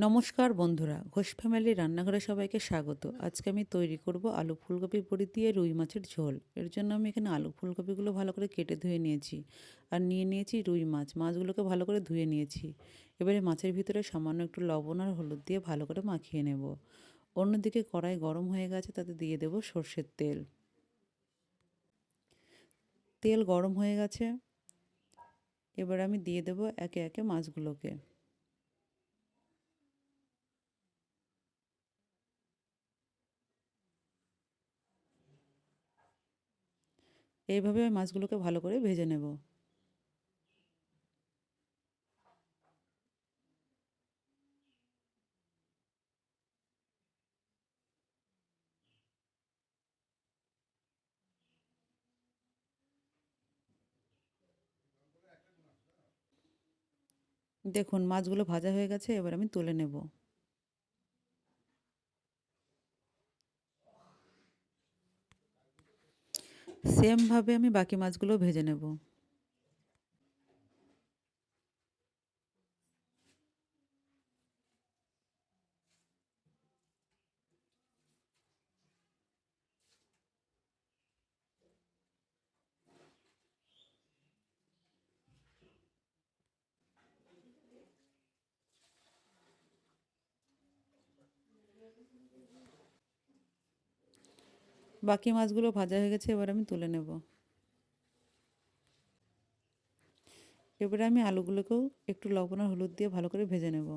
নমস্কার বন্ধুরা, ঘোষ ফ্যামিলি রান্নাঘরে সবাইকে স্বাগত। আজকে আমি তৈরি করব আলু ফুলকপি বড়ি দিয়ে রুই মাছের ঝোল। এর জন্য আমি এখানে আলু ফুলকপিগুলো ভালো করে কেটে ধুয়ে নিয়েছি আর নিয়ে নিয়েছি রুই মাছ। মাছগুলোকে ভালো করে ধুয়ে নিয়েছি। এবারে মাছের ভিতরে সামান্য একটু লবণ আর হলুদ দিয়ে ভালো করে মাখিয়ে নেব। অন্যদিকে কড়াই গরম হয়ে গেছে, তাতে দিয়ে দেব সর্ষের তেল। তেল গরম হয়ে গেছে, এবার আমি দিয়ে দেব একে একে মাছগুলোকে। এইভাবে আমি মাছগুলোকে ভালো করে ভেজে নেব। দেখুন মাছগুলো ভাজা হয়ে গেছে, এবার আমি তুলে নেব। সেমভাবে আমি বাকি মাছগুলো ভেজে নেব। বাকি মাছগুলো ভাজা হয়ে গেছে, এবার আমি তুলে নেব। এবারে আমি আলুগুলোকেও একটু লবণ আর হলুদ দিয়ে ভালো করে ভেজে নেব।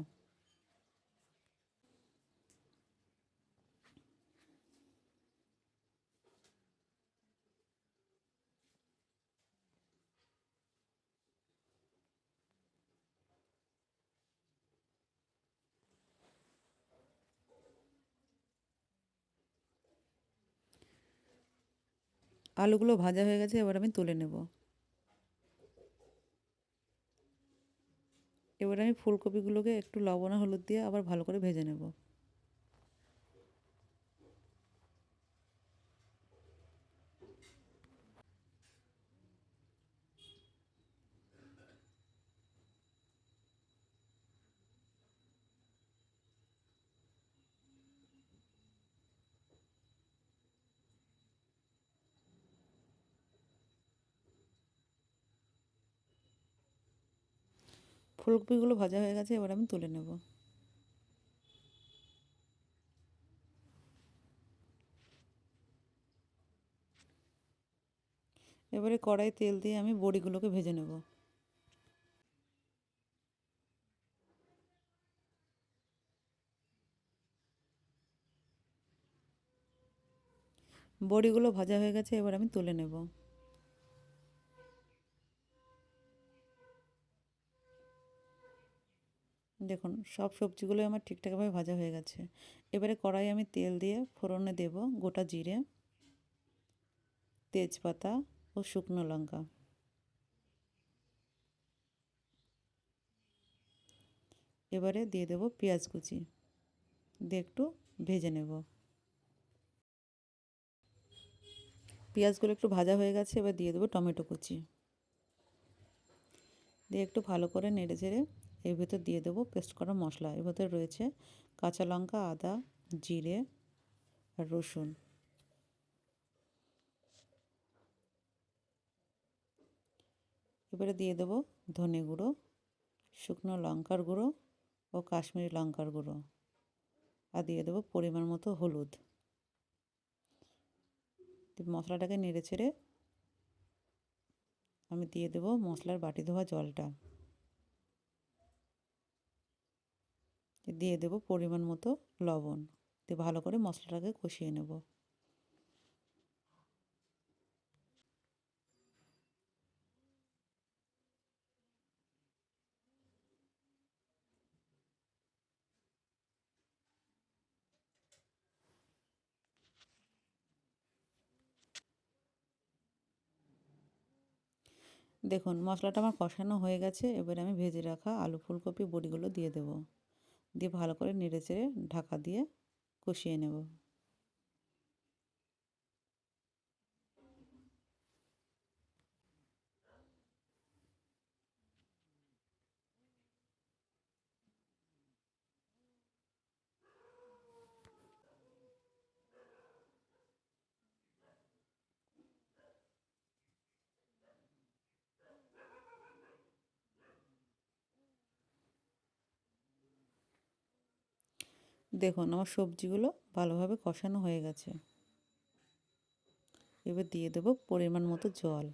আলুগুলো ভাজা হয়ে গেছে, এবার আমি তুলে নেব। এবার আমি ফুলকপিগুলোকে একটু লবণ আর হলুদ দিয়ে আবার ভালো করে ভেজে নেব। ফুলকপিগুলো ভাজা হয়ে গেছে, এবার আমি তুলে নেব। এবারে কড়াই তেল দিয়ে আমি বড়িগুলোকে ভেজে নেব। বড়িগুলো ভাজা হয়ে গেছে, এবার আমি তুলে নেব। দেখুন সব সবজিগুলো আমার ঠিকঠাকভাবে ভাজা হয়ে গেছে। এবারে কড়াই আমি তেল দিয়ে ফোড়নে দেব গোটা জিরে, তেজপাতা ও শুকনো লঙ্কা। এবারে দিয়ে দেব পেঁয়াজ কুচি, দিয়ে একটু ভেজে নেব। পেঁয়াজগুলো একটু ভাজা হয়ে গেছে, এবার দিয়ে দেবো টমেটো কুচি, দিয়ে একটু ভালো করে নেড়ে চেড়ে এর ভেতর দিয়ে দেবো পেস্ট করা মশলা। এর ভেতর রয়েছে কাঁচা লঙ্কা, আদা, জিরে আর রসুন। এবারে দিয়ে দেবো ধনে গুঁড়ো, শুকনো লঙ্কার গুঁড়ো ও কাশ্মীরি লঙ্কার গুঁড়ো, আর দিয়ে দেবো পরিমাণ মতো হলুদ। মশলাটাকে নেড়ে চেড়ে আমি দিয়ে দেবো মশলার বাটি ধোয়া জলটা, দিয়ে দেবো পরিমাণ মতো লবণ, দিয়ে ভালো করে মশলাটাকে কষিয়ে নেব। দেখুন মশলাটা আমার কষানো হয়ে গেছে, এবারে আমি ভেজে রাখা আলু ফুলকপি বড়িগুলো দিয়ে দেবো, দিয়ে ভালো করে নেড়ে চেড়ে ঢাকা দিয়ে কষিয়ে নেব। দেখুন আমার সবজিগুলো ভালোভাবে কষানো হয়ে গেছে। এবার দিয়ে দেবো পরিমাণ মতো জল।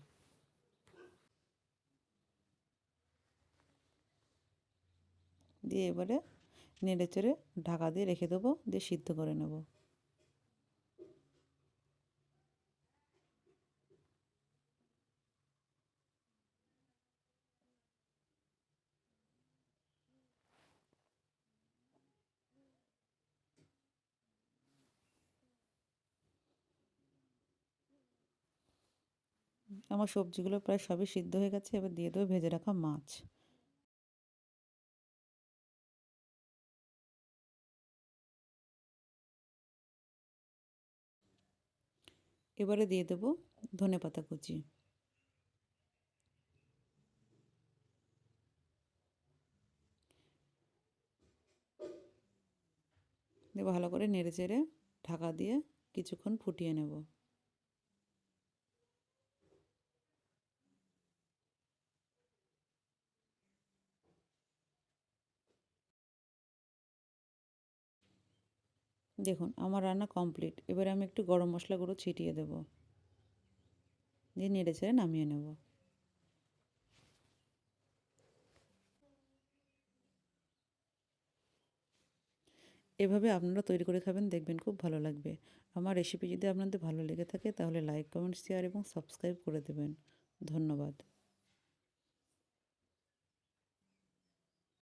দিয়ে এবারে নেড়েচেড়ে ঢাকা দিয়ে রেখে দেবো, দিয়ে সিদ্ধ করে নেব। আমার সবজিগুলো প্রায় সবই সিদ্ধ হয়ে গেছে। এবার দিয়ে দেবো ভেজে রাখা মাছ। এবারে দিয়ে দেবো ধনেপাতা কুচি। দিয়ে ভালো করে নেড়েচেড়ে ঢাকা দিয়ে কিছুক্ষণ ফুটিয়ে নেব। দেখুন আমার রান্না কমপ্লিট। এবারে আমি একটু গরম মশলা গুঁড়ো ছিটিয়ে দেবো, দিয়ে নেড়েচেড়ে নামিয়ে নেব। এভাবে আপনারা তৈরি করে খাবেন, দেখবেন খুব ভালো লাগবে। আমার রেসিপি যদি আপনাদের ভালো লেগে থাকে তাহলে লাইক, কমেন্ট, শেয়ার এবং সাবস্ক্রাইব করে দেবেন। ধন্যবাদ।